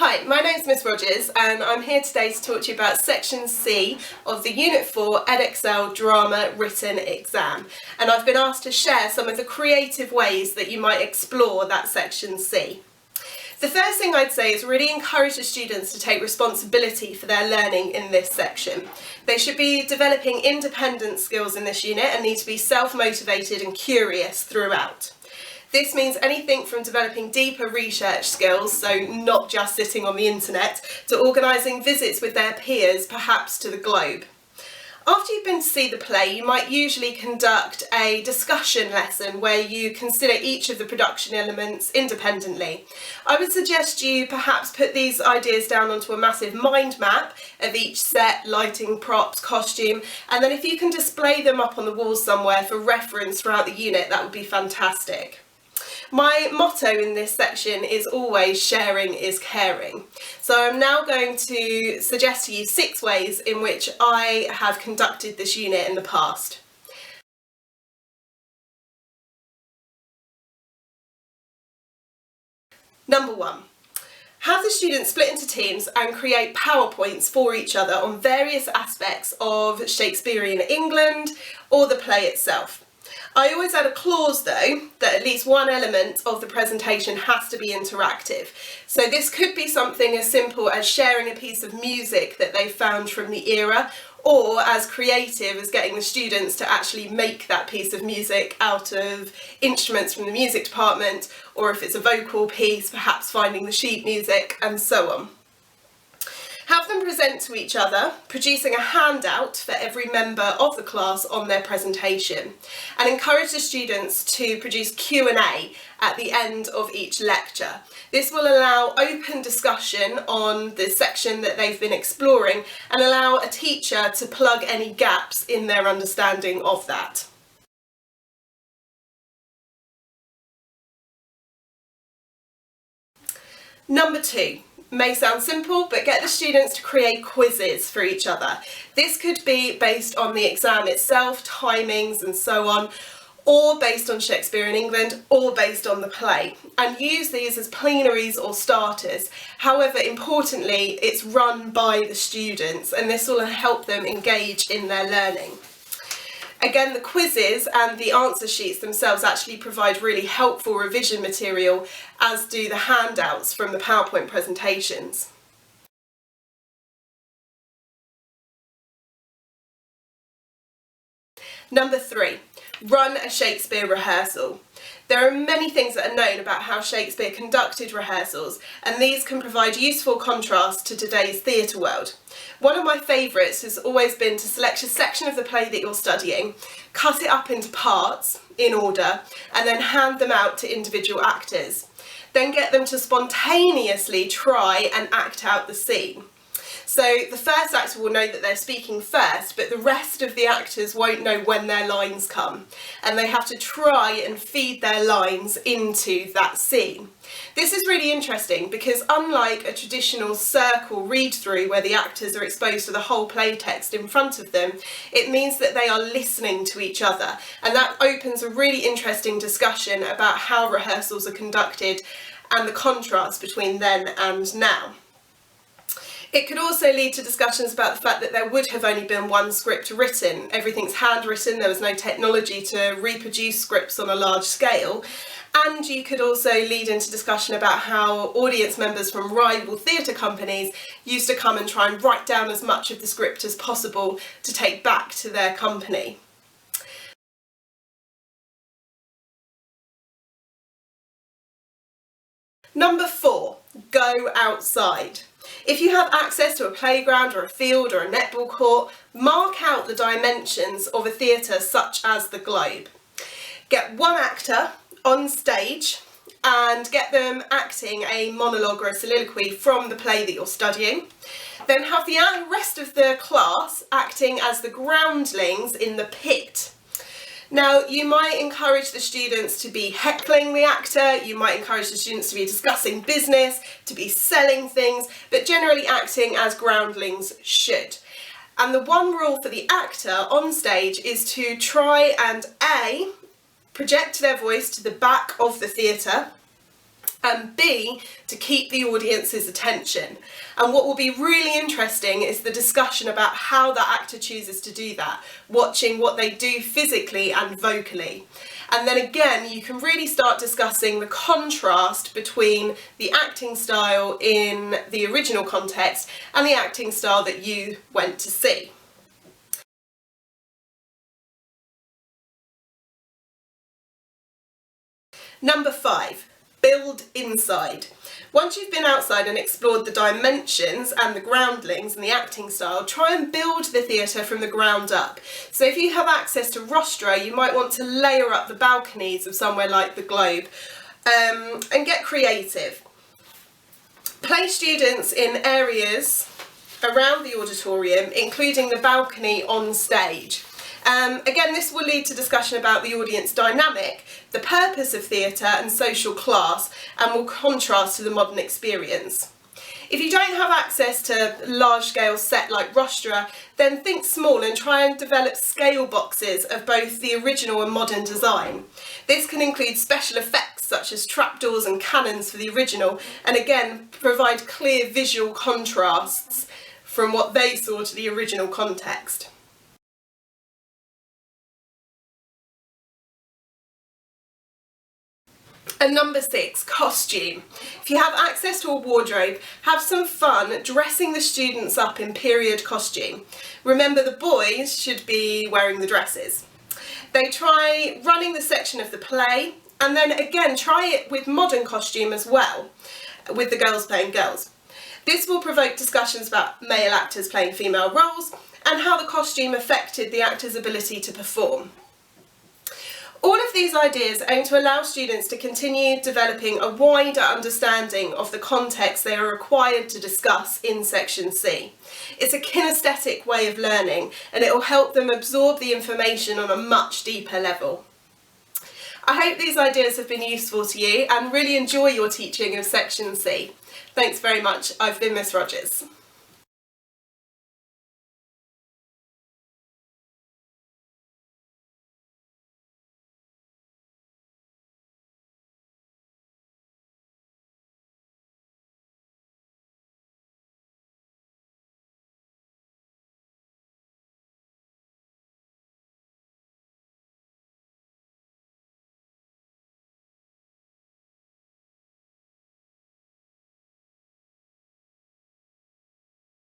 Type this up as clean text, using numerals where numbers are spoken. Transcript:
Hi, my name's Miss Rogers and I'm here today to talk to you about Section C of the Unit 4 Edexcel Drama Written Exam. And I've been asked to share some of the creative ways that you might explore that Section C. The first thing I'd say is really encourage the students to take responsibility for their learning in this section. They should be developing independent skills in this unit and need to be self-motivated and curious throughout. This means anything from developing deeper research skills, so not just sitting on the internet, to organising visits with their peers, perhaps to the globe. After you've been to see the play, you might usually conduct a discussion lesson where you consider each of the production elements independently. I would suggest you perhaps put these ideas down onto a massive mind map of each set, lighting, props, costume, and then if you can display them up on the walls somewhere for reference throughout the unit, that would be fantastic. My motto in this section is always sharing is caring. So I'm now going to suggest to you 6 ways in which I have conducted this unit in the past. Number 1. Have the students split into teams and create PowerPoints for each other on various aspects of Shakespearean England or the play itself. I always add a clause though that at least one element of the presentation has to be interactive. So this could be something as simple as sharing a piece of music that they found from the era, or as creative as getting the students to actually make that piece of music out of instruments from the music department, or if it's a vocal piece, perhaps finding the sheet music and so on. Have them present to each other, producing a handout for every member of the class on their presentation, and encourage the students to produce Q&A at the end of each lecture. This will allow open discussion on the section that they've been exploring and allow a teacher to plug any gaps in their understanding of that. Number 2. May sound simple, but get the students to create quizzes for each other. This could be based on the exam itself, timings and so on, or based on Shakespeare in England, or based on the play. And use these as plenaries or starters. However, importantly, it's run by the students, and this will help them engage in their learning. Again, the quizzes and the answer sheets themselves actually provide really helpful revision material, as do the handouts from the PowerPoint presentations. Number 3, run a Shakespeare rehearsal. There are many things that are known about how Shakespeare conducted rehearsals, and these can provide useful contrast to today's theatre world. One of my favourites has always been to select a section of the play that you're studying, cut it up into parts in order, and then hand them out to individual actors. Then get them to spontaneously try and act out the scene. So the first actor will know that they're speaking first, but the rest of the actors won't know when their lines come, and they have to try and feed their lines into that scene. This is really interesting because unlike a traditional circle read-through where the actors are exposed to the whole play text in front of them, it means that they are listening to each other, and that opens a really interesting discussion about how rehearsals are conducted and the contrast between then and now. It could also lead to discussions about the fact that there would have only been one script written. Everything's handwritten, there was no technology to reproduce scripts on a large scale. And you could also lead into discussion about how audience members from rival theatre companies used to come and try and write down as much of the script as possible to take back to their company. Number 4, go outside. If you have access to a playground or a field or a netball court, mark out the dimensions of a theatre such as the Globe. Get one actor on stage and get them acting a monologue or a soliloquy from the play that you're studying. Then have the rest of the class acting as the groundlings in the pit. Now, you might encourage the students to be heckling the actor, you might encourage the students to be discussing business, to be selling things, but generally acting as groundlings should. And the one rule for the actor on stage is to try and A, project their voice to the back of the theatre, and B, to keep the audience's attention. And what will be really interesting is the discussion about how the actor chooses to do that, watching what they do physically and vocally. And then again, you can really start discussing the contrast between the acting style in the original context and the acting style that you went to see. Number 5, build inside. Once you've been outside and explored the dimensions and the groundlings and the acting style, try and build the theatre from the ground up. So if you have access to rostra, you might want to layer up the balconies of somewhere like the Globe, and get creative. Place students in areas around the auditorium, including the balcony on stage. Again, this will lead to discussion about the audience dynamic, the purpose of theatre and social class, and will contrast to the modern experience. If you don't have access to large-scale set like rostra, then think small and try and develop scale boxes of both the original and modern design. This can include special effects such as trapdoors and cannons for the original, and again provide clear visual contrasts from what they saw to the original context. And number 6, costume. If you have access to a wardrobe, have some fun dressing the students up in period costume. Remember, the boys should be wearing the dresses. They try running the section of the play, and then again try it with modern costume as well, with the girls playing girls. This will provoke discussions about male actors playing female roles and how the costume affected the actor's ability to perform. All of these ideas aim to allow students to continue developing a wider understanding of the context they are required to discuss in Section C. It's a kinaesthetic way of learning, and it will help them absorb the information on a much deeper level. I hope these ideas have been useful to you and really enjoy your teaching of Section C. Thanks very much. I've been Miss Rogers.